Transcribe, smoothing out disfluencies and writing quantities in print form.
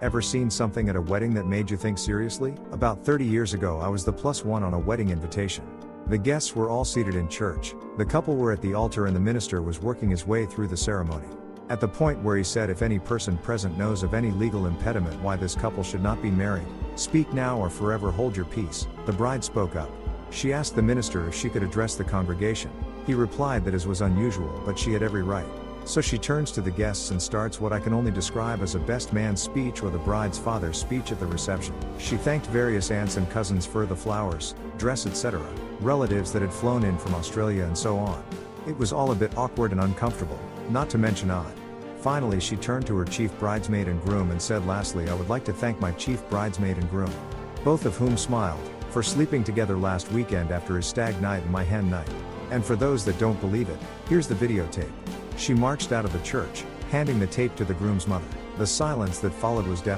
Ever seen something at a wedding that made you think seriously? About 30 years ago I was the plus one on a wedding invitation. The guests were all seated in church, the couple were at the altar and the minister was working his way through the ceremony. At the point where he said if any person present knows of any legal impediment why this couple should not be married, speak now or forever hold your peace, the bride spoke up. She asked the minister if she could address the congregation. He replied that as was unusual but she had every right. So she turns to the guests and starts what I can only describe as a best man's speech or the bride's father's speech at the reception. She thanked various aunts and cousins for the flowers, dress etc., relatives that had flown in from Australia and so on. It was all a bit awkward and uncomfortable, not to mention odd. Finally she turned to her chief bridesmaid and groom and said, lastly I would like to thank my chief bridesmaid and groom, both of whom smiled, for sleeping together last weekend after his stag night and my hen night. And for those that don't believe it, here's the videotape. She marched out of the church, handing the tape to the groom's mother. The silence that followed was deafening.